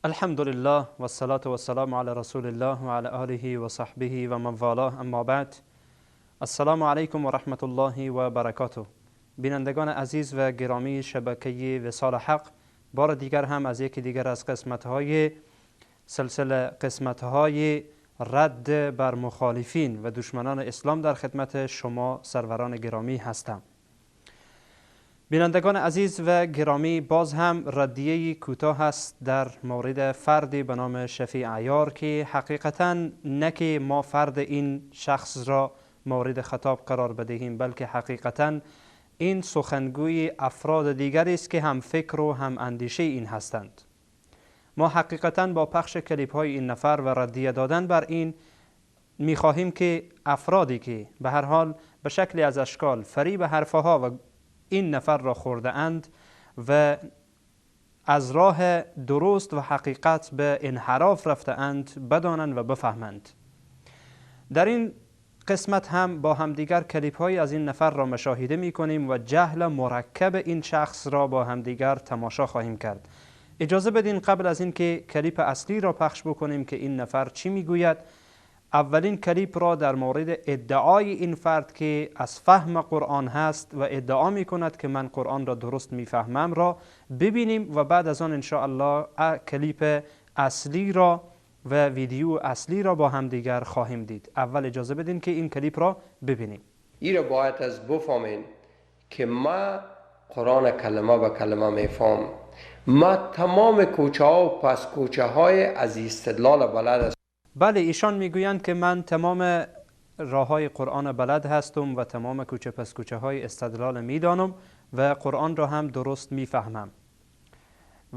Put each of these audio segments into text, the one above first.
الحمد لله و الصلاة و السلام علی رسول الله و علی آله و صحبه و من والاه، اما بعد. السلام علیکم و رحمت الله و برکاته. بینندگان عزیز و گرامی شبکه وصال حق، بار دیگر هم از یکی دیگر از قسمت‌های سلسله قسمت‌های رد بر مخالفین و دشمنان اسلام در خدمت شما سروران گرامی هستم. بینندگان عزیز و گرامی، باز هم ردیه کوتاه است در مورد فردی به نام شفیع عیار که حقیقتاً نه که ما فرد این شخص را مورد خطاب قرار بدهیم، بلکه حقیقتاً این سخنگوی افراد دیگری است که هم فکر و هم اندیشه این هستند. ما حقیقتاً با پخش کلیپ های این نفر و ردیه دادن بر این میخواهیم که افرادی که به هر حال به شکلی از اشکال فریب حرفها و این نفر را خورده اند و از راه درست و حقیقت به انحراف رفته اند بدانند و بفهمند. در این قسمت هم با همدیگر کلیپ های از این نفر را مشاهده می کنیم و جهل مرکب این شخص را با همدیگر تماشا خواهیم کرد. اجازه بدین قبل از این که کلیپ اصلی را پخش بکنیم که این نفر چی می گوید، اولین کلیپ را در مورد ادعای این فرد که از فهم قرآن هست و ادعا می کند که من قرآن را درست می فهمم را ببینیم و بعد از آن انشاءالله کلیپ اصلی را و ویدیو اصلی را با هم دیگر خواهیم دید. اول اجازه بدین که این کلیپ را ببینیم. این را باید از بفهمین که ما قرآن کلمه به کلمه می فهم. ما تمام کوچه ها و پس کوچه های از استدلال بلد است. بله، ایشان میگویند که من تمام راه های قرآن بلد هستم و تمام کوچه پس کوچه های استدلال میدانم و قرآن را هم درست میفهمم.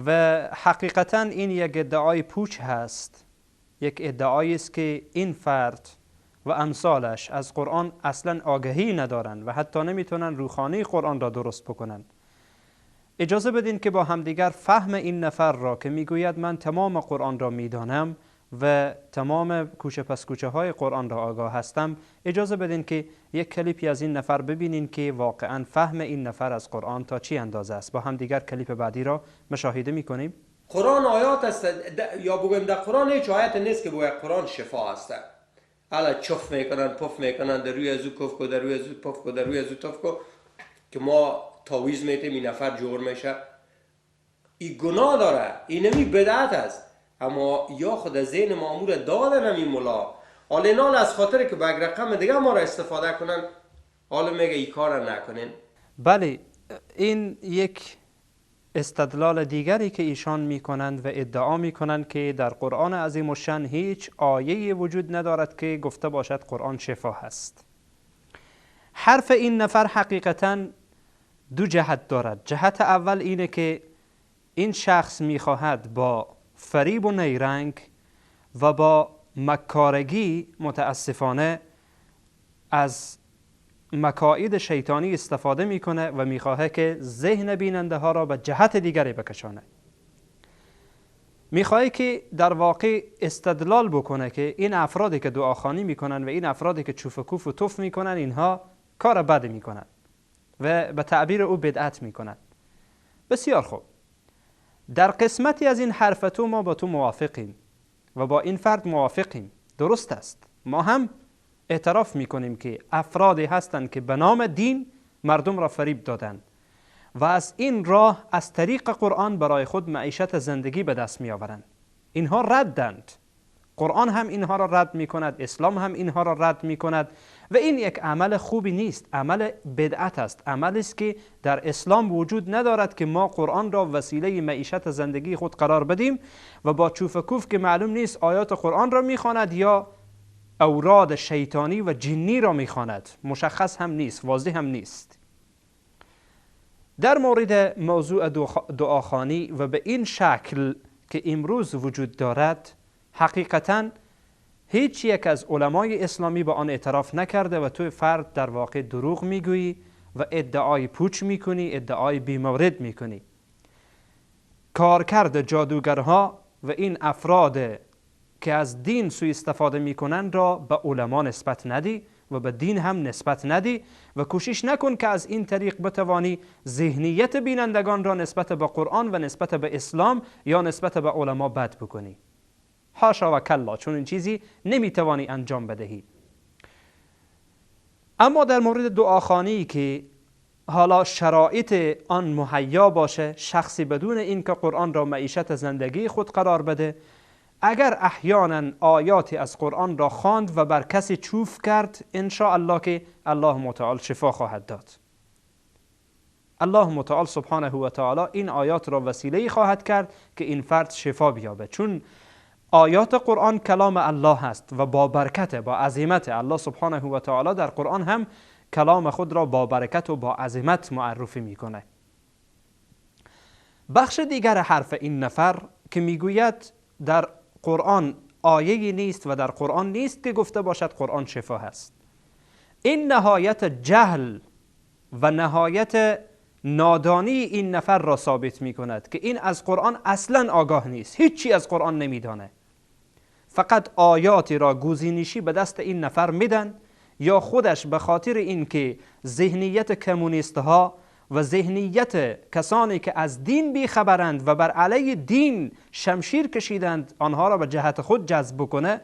و حقیقتا این یک ادعای پوچ هست، یک ادعایی است که این فرد و امثالش از قرآن اصلا آگاهی ندارند و حتی نمیتونن روخانی قرآن را درست بکنند. اجازه بدین که با همدیگر فهم این نفر را که میگوید من تمام قرآن را میدانم و تمام کوچه پس کوچه های قرآن را آگاه هستم، اجازه بدین که یک کلیپی از این نفر ببینین که واقعا فهم این نفر از قرآن تا چی اندازه است. با هم دیگر کلیپ بعدی را مشاهده میکنیم. قرآن آیات است، یا بگویم در قرآن هیچ آیت نیست که بگوید قرآن شفا است. حالا چف میکنن، پف میکنن، در روی ازو کف کو، در روی ازو پف کو، در روی ازو تف کو، که ما تعویض میتیم این نفر جور میشه. این گناه داره، این نمی بدعت است. اما یا خود از ذهن مامور دادن همین ملا، حالا از خاطر که به یک رقم دیگه ما را استفاده کنن، حالا میگه این کار را نکنین. بله، این یک استدلال دیگری که ایشان میکنند و ادعا میکنند که در قرآن عظیم الشأن هیچ آیه وجود ندارد که گفته باشد قرآن شفا هست. حرف این نفر حقیقتا دو جهت دارد. جهت اول اینه که این شخص میخواهد با فریب و نیرنگ و با مکارگی متاسفانه از مکائد شیطانی استفاده میکنه و میخواهد که ذهن بیننده ها را به جهت دیگری بکشانه. میخواهد که در واقع استدلال بکنه که این افرادی که دعاخوانی میکنن و این افرادی که چوف و کوف و توف میکنن اینها کار بد میکنن و به تعبیر او بدعت میکنن. بسیار خوب، در قسمتی از این حرف تو ما با تو موافقیم و با این فرد موافقیم، درست است. ما هم اعتراف میکنیم که افرادی هستند که به نام دین مردم را فریب دادند و از این راه از طریق قرآن برای خود معیشت زندگی به دست می آورند. اینها ردند. قرآن هم اینها را رد می کند، اسلام هم اینها را رد می کند و این یک عمل خوبی نیست، عمل بدعت است. عملی است که در اسلام وجود ندارد که ما قرآن را وسیله معیشت زندگی خود قرار بدیم و با چوف کوف که معلوم نیست آیات قرآن را می خواند یا اوراد شیطانی و جنی را می خواند، مشخص هم نیست، واضح هم نیست. در مورد موضوع دعاخوانی و به این شکل که امروز وجود دارد، حقیقتاً هیچ یک از علمای اسلامی به آن اعتراف نکرده و توی فرد در واقع دروغ میگویی و ادعای پوچ میکنی، ادعای بیمورد میکنی. کارکرد جادوگرها و این افراد که از دین سوء استفاده میکنن را به علما نسبت ندی و به دین هم نسبت ندی و کوشش نکن که از این طریق بتوانی ذهنیت بینندگان را نسبت به قرآن و نسبت به اسلام یا نسبت به علما بد بکنی. حاشا و کلا، چون این چیزی نمیتوانی انجام بدهی. اما در مورد دعاخوانی که حالا شرایط آن مهیا باشه، شخصی بدون اینکه قرآن را معیشت زندگی خود قرار بده، اگر احیانا آیاتی از قرآن را خواند و بر کسی چوف کرد، ان شاء الله که الله متعال شفا خواهد داد. الله متعال سبحانه و تعالی این آیات را وسیله خواهد کرد که این فرد شفا بیابه، چون آیات قرآن کلام الله هست و با برکت، با عظمت. الله سبحانه و تعالی در قرآن هم کلام خود را با برکت و با عظمت معرفی میکنه. بخش دیگر حرف این نفر که میگوید در قرآن آیه‌ای نیست و در قرآن نیست که گفته باشد قرآن شفا هست، این نهایت جهل و نهایت نادانی این نفر را ثابت می کند که این از قرآن اصلا آگاه نیست، هیچی از قرآن نمیدانه. فقط آیاتی را گوزینشی به دست این نفر میدن، یا خودش به خاطر اینکه ذهنیت کمونیست ها و ذهنیت کسانی که از دین بیخبرند و بر علیه دین شمشیر کشیدند آنها را به جهت خود جذب کنه،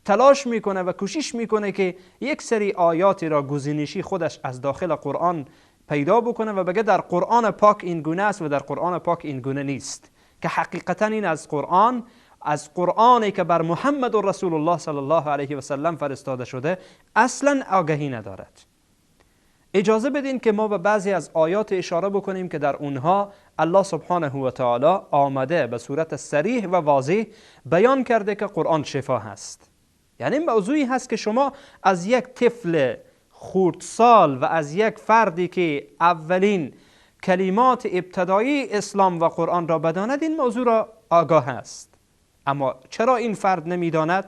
تلاش میکنه و کوشش میکنه که یک سری آیاتی را گزینشی خودش از داخل قرآن پیدا بکنه و بگه در قرآن پاک این گونه است و در قرآن پاک این گونه نیست، که حقیقتا این از قرآنی که بر محمد رسول الله صلی الله علیه و سلم فرستاده شده اصلا آگهی ندارد. اجازه بدین که ما به بعضی از آیات اشاره بکنیم که در اونها الله سبحانه و تعالی آمده به صورت صریح و واضح بیان کرده که قرآن شفا هست. یعنی موضوعی هست که شما از یک طفل خردسال و از یک فردی که اولین کلمات ابتدایی اسلام و قرآن را بداند این موضوع را آگاه است. اما چرا این فرد نمیداند؟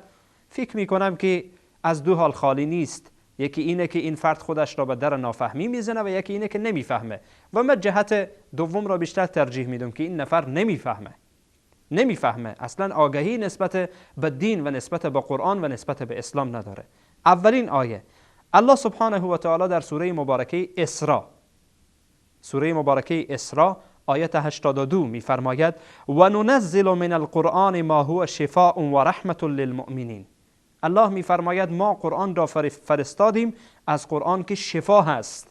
فکر میکنم که از دو حال خالی نیست. یکی اینه که این فرد خودش را به در نافهمی میزنه و یکی اینه که نمیفهمه، و من جهت دوم را بیشتر ترجیح میدم که این نفر نمیفهمه اصلا آگاهی نسبت به دین و نسبت به قرآن و نسبت به اسلام نداره. اولین آیه الله سبحانه و تعالی در سوره مبارکه اسراء آیت 82 میفرماید و ننزل من القرآن ما هو شفاء و رحمت للمؤمنین. الله میفرماید ما قرآن را فرستادیم از قرآن که شفا هست.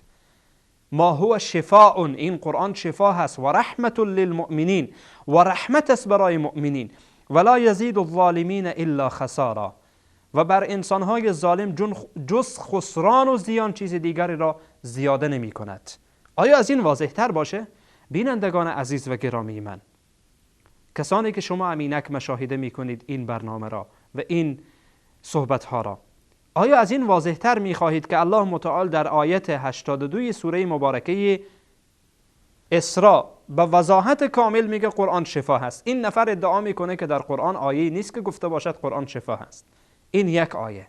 ما هو شفاء، این قرآن شفا هست، و رحمت للمؤمنین، و رحمت است برای مؤمنین، ولا یزید الظالمین الا خسارا، و بر انسانهای ظالم جز خسران و زیان چیز دیگری را زیاده نمی کند. آیا از این واضح تر باشه؟ بینندگان عزیز و گرامی من، کسانی که شما امینک مشاهده می کنید این برنامه را و این صحبت ها را، آیا از این واضح تر می خواهید که الله متعال در آیت 82 سوره مبارکه اسراء به وضاحت کامل میگه قرآن شفا هست؟ این نفر ادعا میکنه که در قرآن آیه نیست که گفته باشد قرآن شفا هست. این یک آیه.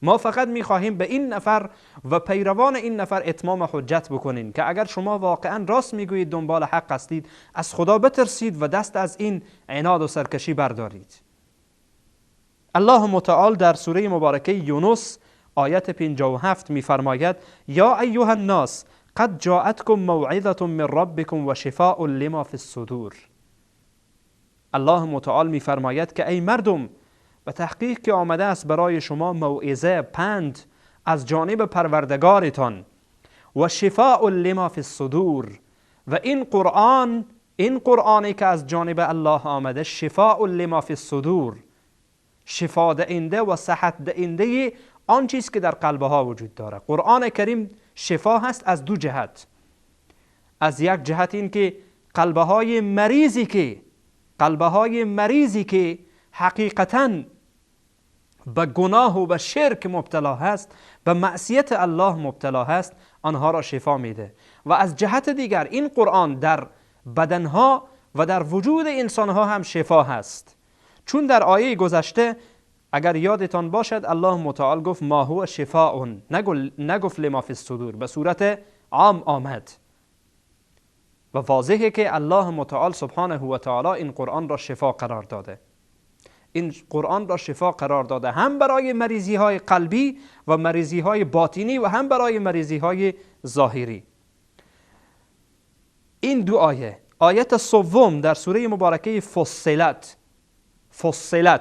ما فقط میخواهیم به این نفر و پیروان این نفر اتمام حجت بکنین که اگر شما واقعا راست میگویید دنبال حق هستید، از خدا بترسید و دست از این عناد و سرکشی بردارید. الله متعال در سوره مبارکه یونس آیت 57 میفرماید یا ایها الناس قد جاءتكم موعظة من ربكم و شفاء لما في الصدور. الله متعال میفرماید که ای مردم، به تحقیق که آمده است برای شما موعظه، پند از جانب پروردگارتان، و شفاء لما فی الصدور، و این قرآنی که از جانب الله آمده شفاء لما فی الصدور، شفا دهنده و صحت دهنده آن چیز که در قلبها وجود داره. قرآن کریم شفا هست از دو جهت. از یک جهت این که قلبهای مریضی که حقیقتاً به گناه و به شرک مبتلا هست، به معصیت الله مبتلا هست، آنها را شفا میده. و از جهت دیگر این قرآن در بدنها و در وجود انسانها هم شفا هست. چون در آیه گذشته اگر یادتان باشد الله متعال گفت ما هو شفاء، نگفت لما فی الصدور به صورت عام آمد و واضحه که الله متعال سبحانه و تعالی این قرآن را شفا قرار داده. این قرآن را شفا قرار داده هم برای مریضی های قلبی و مریضی های باطنی و هم برای مریضی های ظاهری. این دو آیت سوم در سوره مبارکه فصلت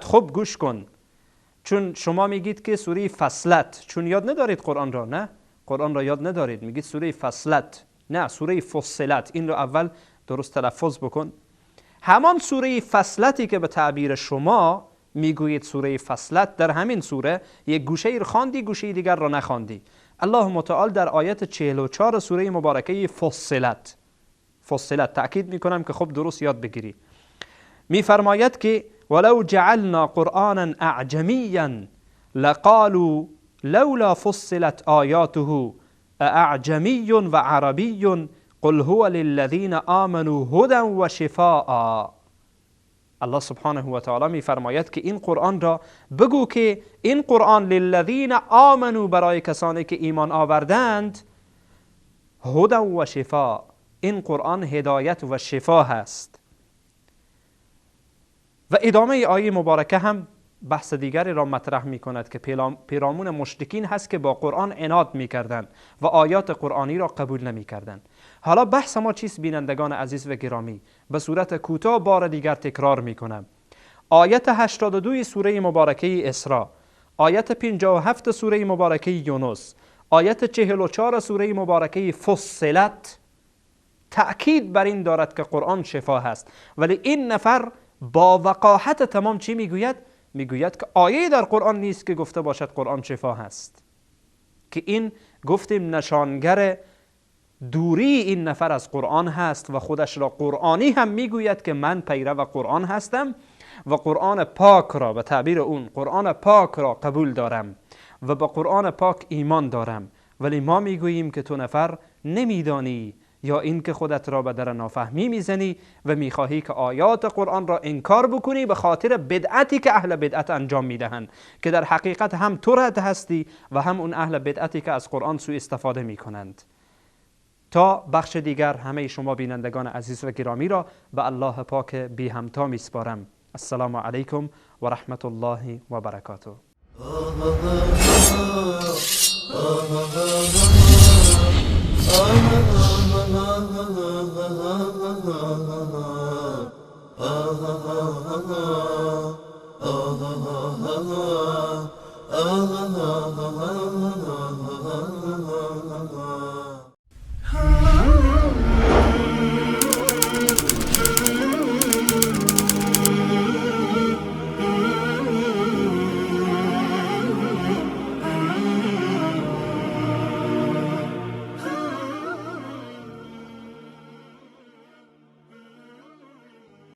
خوب گوش کن، چون شما میگید که سوره فصلت، چون یاد ندارید قرآن را، نه قرآن را یاد ندارید، میگید سوره فصلت، نه سوره فصلت. این رو اول درست تلفظ بکن. همان سوره فصلتی که به تعبیر شما میگویید سوره فصلت، در همین سوره یک گوشه را خواندی، گوشه دیگر را نخواندی. الله متعال در آیت 44 سوره مبارکه فصلت تأکید میکنم که خب درست یاد بگیری، میفرماید که ولو جعلنا قرآنا اعجمیا لقالوا لولا فصلت آیاته اعجمی و عربی قل هو للذین آمنوا هدى و شفاء. الله سبحانه و تعالی میفرماید که این قرآن را بگو که این قرآن للذین آمنوا، برای کسانی که ایمان آوردند، هدى و شفاء، این قرآن هدایت و شفا هست. و ادامه آیه مبارکه هم بحث دیگری را مطرح می کند که پیرامون مشرکین هست که با قرآن عناد می کردند و آیات قرآنی را قبول نمی کردند. حالا بحث ما چیست بینندگان عزیز و گرامی؟ به صورت کوتاه بار دیگر تکرار می کنم. آیت 82 سوره مبارکه اسراء، آیت 57 سوره مبارکه یونس، آیت 44 سوره مبارکه فصلت تأکید بر این دارد که قرآن شفا هست. ولی این نفر با وقاحت تمام چی میگوید؟ میگوید که آیه در قرآن نیست که گفته باشد قرآن شفا هست، که این گفتیم نشانگر دوری این نفر از قرآن هست و خودش را قرآنی هم میگوید که من پیرو قرآن هستم و قرآن پاک را، به تعبیر اون قرآن پاک را قبول دارم و به قرآن پاک ایمان دارم. ولی ما میگوییم که تو نفر نمیدانی، یا این که خودت را به در نافهمی میزنی و میخواهی که آیات قرآن را انکار بکنی به خاطر بدعتی که اهل بدعت انجام میدهند، که در حقیقت هم تو رد هستی و هم اون اهل بدعتی که از قرآن سوء استفاده میکنند. تا بخش دیگر همه شما بینندگان عزیز و گرامی را به الله پاک بی همتا میسپارم. السلام علیکم و رحمت الله و برکاته. Oh